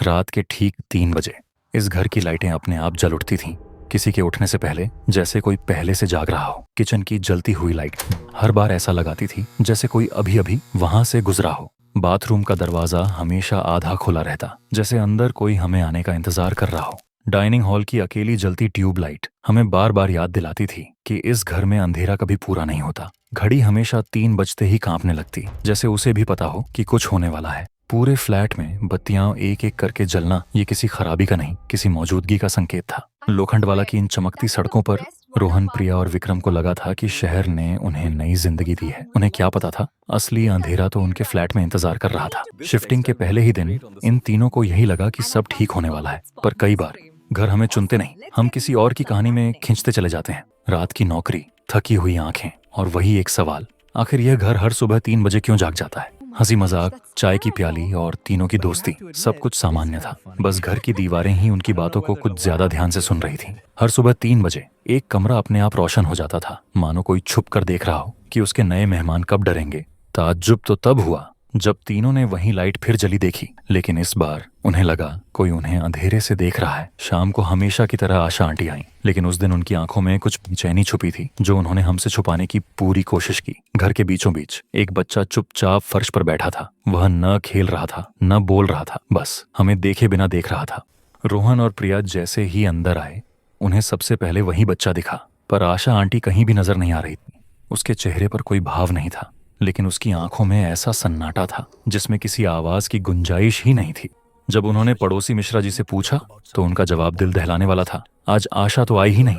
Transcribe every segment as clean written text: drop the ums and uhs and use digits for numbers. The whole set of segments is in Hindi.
रात के ठीक 3 बजे इस घर की लाइटें अपने आप जल उठती थीं। किसी के उठने से पहले, जैसे कोई पहले से जाग रहा हो। किचन की जलती हुई लाइट हर बार ऐसा लगाती थी जैसे कोई अभी अभी वहां से गुजरा हो। बाथरूम का दरवाजा हमेशा आधा खुला रहता, जैसे अंदर कोई हमें आने का इंतजार कर रहा हो। डाइनिंग हॉल की अकेली जलती ट्यूबलाइट हमें बार बार याद दिलाती थी कि इस घर में अंधेरा कभी पूरा नहीं होता। घड़ी हमेशा 3 बजते ही कांपने लगती, जैसे उसे भी पता हो कि कुछ होने वाला है। पूरे फ्लैट में बत्तियां एक एक करके जलना ये किसी खराबी का नहीं, किसी मौजूदगी का संकेत था। लोखंडवाला की इन चमकती सड़कों पर रोहन, प्रिया और विक्रम को लगा था कि शहर ने उन्हें नई जिंदगी दी है। उन्हें क्या पता था, असली अंधेरा तो उनके फ्लैट में इंतजार कर रहा था। शिफ्टिंग के पहले ही दिन इन तीनों को यही लगा कि सब ठीक होने वाला है, पर कई बार घर हमें चुनते नहीं, हम किसी और की कहानी में खींचते चले जाते हैं। रात की नौकरी, थकी हुई आंखें और वही एक सवाल, आखिर यह घर हर सुबह 3 बजे क्यों जाग जाता है। हंसी मजाक, चाय की प्याली और तीनों की दोस्ती, सब कुछ सामान्य था। बस घर की दीवारें ही उनकी बातों को कुछ ज्यादा ध्यान से सुन रही थीं। हर सुबह 3 बजे एक कमरा अपने आप रोशन हो जाता था, मानो कोई छुप कर देख रहा हो कि उसके नए मेहमान कब डरेंगे। ताज्जुब तो तब हुआ जब तीनों ने वही लाइट फिर जली देखी, लेकिन इस बार उन्हें लगा कोई उन्हें अंधेरे से देख रहा है। शाम को हमेशा की तरह आशा आंटी आई, लेकिन उस दिन उनकी आंखों में कुछ बेचैनी छुपी थी, जो उन्होंने हमसे छुपाने की पूरी कोशिश की। घर के बीचों बीच एक बच्चा चुपचाप फर्श पर बैठा था। वह न खेल रहा था, न बोल रहा था, बस हमें देखे बिना देख रहा था। रोहन और प्रिया जैसे ही अंदर आए, उन्हें सबसे पहले वही बच्चा दिखा, पर आशा आंटी कहीं भी नजर नहीं आ रही थी। उसके चेहरे पर कोई भाव नहीं था, लेकिन उसकी आंखों में ऐसा सन्नाटा था जिसमें किसी आवाज की गुंजाइश ही नहीं थी। जब उन्होंने पड़ोसी मिश्रा जी से पूछा तो उनका जवाब दिल दहलाने वाला था, आज आशा तो आई ही नहीं।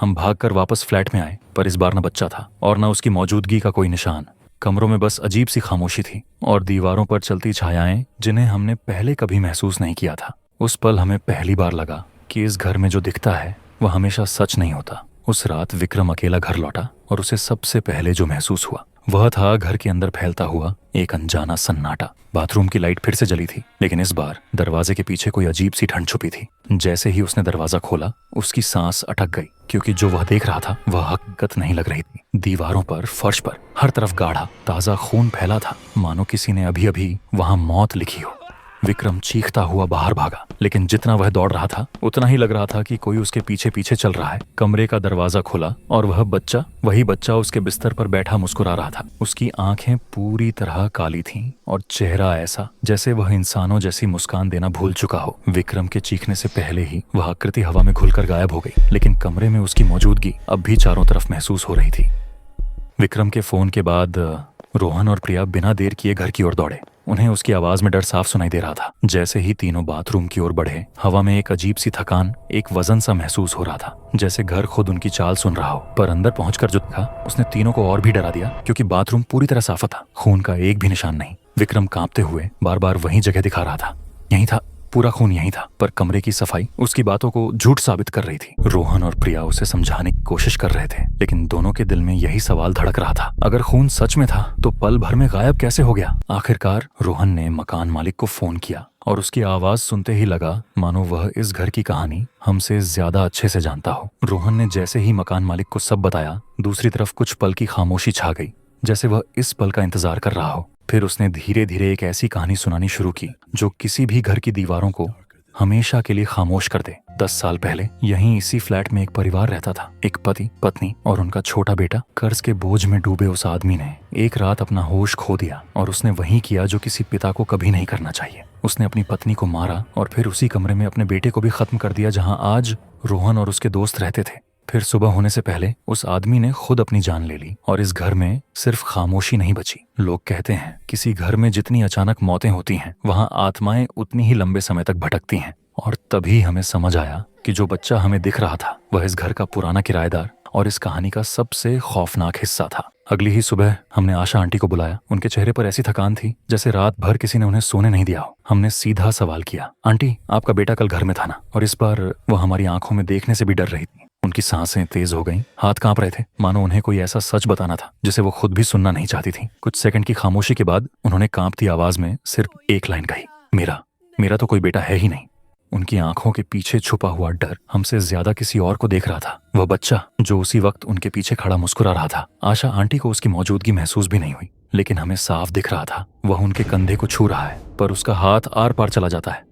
हम भागकर वापस फ्लैट में आए, पर इस बार न बच्चा था और न उसकी मौजूदगी का कोई निशान। कमरों में बस अजीब सी खामोशी थी और दीवारों पर चलती छायाएं जिन्हें हमने पहले कभी महसूस नहीं किया था। उस पल हमें पहली बार लगा कि इस घर में जो दिखता है वह हमेशा सच नहीं होता। उस रात विक्रम अकेला घर लौटा और उसे सबसे पहले जो महसूस हुआ वह था घर के अंदर फैलता हुआ एक अनजाना सन्नाटा। बाथरूम की लाइट फिर से जली थी, लेकिन इस बार दरवाजे के पीछे कोई अजीब सी ठंड छुपी थी। जैसे ही उसने दरवाजा खोला, उसकी सांस अटक गई, क्योंकि जो वह देख रहा था वह हकीकत नहीं लग रही थी। दीवारों पर, फर्श पर, हर तरफ गाढ़ा ताजा खून फैला था, मानो किसी ने अभी अभी वहां मौत लिखी हो। विक्रम चीखता हुआ बाहर भागा, लेकिन जितना वह दौड़ रहा था उतना ही लग रहा था कि कोई उसके पीछे पीछे चल रहा है। कमरे का दरवाजा खुला और वही बच्चा उसके बिस्तर पर बैठा मुस्कुरा रहा था। उसकी आंखें पूरी तरह काली थीं और चेहरा ऐसा जैसे वह इंसानों जैसी मुस्कान देना भूल चुका हो। विक्रम के चीखने से पहले ही वह आकृति हवा में घुलकर गायब हो गई, लेकिन कमरे में उसकी मौजूदगी अब भी चारों तरफ महसूस हो रही थी। विक्रम के फोन के बाद रोहन और प्रिया बिना देर किए घर की ओर दौड़े। उन्हें उसकी आवाज में डर साफ सुनाई दे रहा था। जैसे ही तीनों बाथरूम की ओर बढ़े, हवा में एक अजीब सी थकान, एक वजन सा महसूस हो रहा था, जैसे घर खुद उनकी चाल सुन रहा हो। पर अंदर पहुंचकर जो दिखा उसने तीनों को और भी डरा दिया, क्योंकि बाथरूम पूरी तरह साफ था, खून का एक भी निशान नहीं। विक्रम कांपते हुए बार बार वही जगह दिखा रहा था। यही था, पूरा खून यही था, पर कमरे की सफाई उसकी बातों को झूठ साबित कर रही थी। रोहन और प्रिया उसे समझाने की कोशिश कर रहे थे, लेकिन दोनों के दिल में यही सवाल धड़क रहा था, अगर खून सच में था तो पल भर में गायब कैसे हो गया। आखिरकार रोहन ने मकान मालिक को फोन किया और उसकी आवाज सुनते ही लगा मानो वह इस घर की कहानी हमसे ज्यादा अच्छे से जानता हो। रोहन ने जैसे ही मकान मालिक को सब बताया, दूसरी तरफ कुछ पल की खामोशी छा गई, जैसे वह इस पल का इंतजार कर रहा हो। फिर उसने धीरे धीरे एक ऐसी कहानी सुनानी शुरू की जो किसी भी घर की दीवारों को हमेशा के लिए खामोश कर दे। 10 साल पहले यहीं इसी फ्लैट में एक परिवार रहता था। एक पति, पत्नी और उनका छोटा बेटा। कर्ज के बोझ में डूबे उस आदमी ने एक रात अपना होश खो दिया और उसने वही किया जो किसी पिता को कभी नहीं करना चाहिए। उसने अपनी पत्नी को मारा और फिर उसी कमरे में अपने बेटे को भी खत्म कर दिया, जहां आज रोहन और उसके दोस्त रहते थे। फिर सुबह होने से पहले उस आदमी ने खुद अपनी जान ले ली और इस घर में सिर्फ खामोशी नहीं बची। लोग कहते हैं किसी घर में जितनी अचानक मौतें होती हैं, वहां आत्माएं उतनी ही लंबे समय तक भटकती हैं। और तभी हमें समझ आया कि जो बच्चा हमें दिख रहा था वह इस घर का पुराना किराएदार और इस कहानी का सबसे खौफनाक हिस्सा था। अगली ही सुबह हमने आशा आंटी को बुलाया। उनके चेहरे पर ऐसी थकान थी जैसे रात भर किसी ने उन्हें सोने नहीं दिया हो। हमने सीधा सवाल किया, आंटी आपका बेटा कल घर में था ना? और इस बार वो हमारी आंखों में देखने से भी डर रही थी। उनकी सांसें तेज हो गईं, हाथ कांप रहे थे, मानो उन्हें कोई ऐसा सच बताना था जिसे वो खुद भी सुनना नहीं चाहती थी। कुछ सेकंड की खामोशी के बाद उन्होंने कांपती आवाज में सिर्फ एक लाइन कही, मेरा तो कोई बेटा है ही नहीं। उनकी आंखों के पीछे छुपा हुआ डर हमसे ज्यादा किसी और को देख रहा था। वह बच्चा जो उसी वक्त उनके पीछे खड़ा मुस्कुरा रहा था। आशा आंटी को उसकी मौजूदगी महसूस भी नहीं हुई, लेकिन हमें साफ दिख रहा था वह उनके कंधे को छू रहा है, पर उसका हाथ आर पार चला जाता है।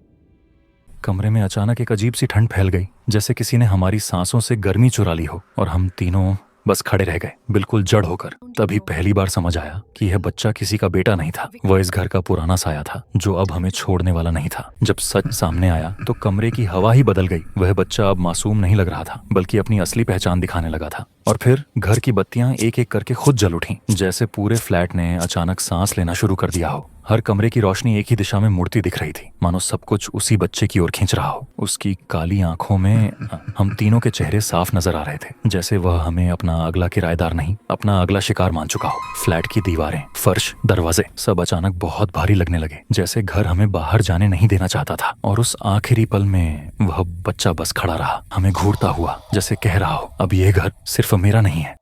कमरे में अचानक एक अजीब सी ठंड फैल गई, जैसे किसी ने हमारी सांसों से गर्मी चुरा ली हो, और हम तीनों बस खड़े रह गए, बिल्कुल जड़ होकर। तभी पहली बार समझ आया कि यह बच्चा किसी का बेटा नहीं था, वह इस घर का पुराना साया था जो अब हमें छोड़ने वाला नहीं था। जब सच सामने आया तो कमरे की हवा ही बदल गई। वह बच्चा अब मासूम नहीं लग रहा था, बल्कि अपनी असली पहचान दिखाने लगा था। और फिर घर की बत्तियां एक एक करके खुद जल उठीं, जैसे पूरे फ्लैट ने अचानक सांस लेना शुरू कर दिया हो। हर कमरे की रोशनी एक ही दिशा में मुड़ती दिख रही थी, मानो सब कुछ उसी बच्चे की ओर खींच रहा हो। उसकी काली आंखों में हम तीनों के चेहरे साफ नजर आ रहे थे, जैसे वह हमें अपना अगला किराएदार नहीं, अपना अगला शिकार मान चुका हो। फ्लैट की दीवारें, फर्श, दरवाजे सब अचानक बहुत भारी लगने लगे, जैसे घर हमें बाहर जाने नहीं देना चाहता था। और उस आखिरी पल में वह बच्चा बस खड़ा रहा, हमें घूरता हुआ, जैसे कह रहा हो, अब यह घर सिर्फ मेरा नहीं है,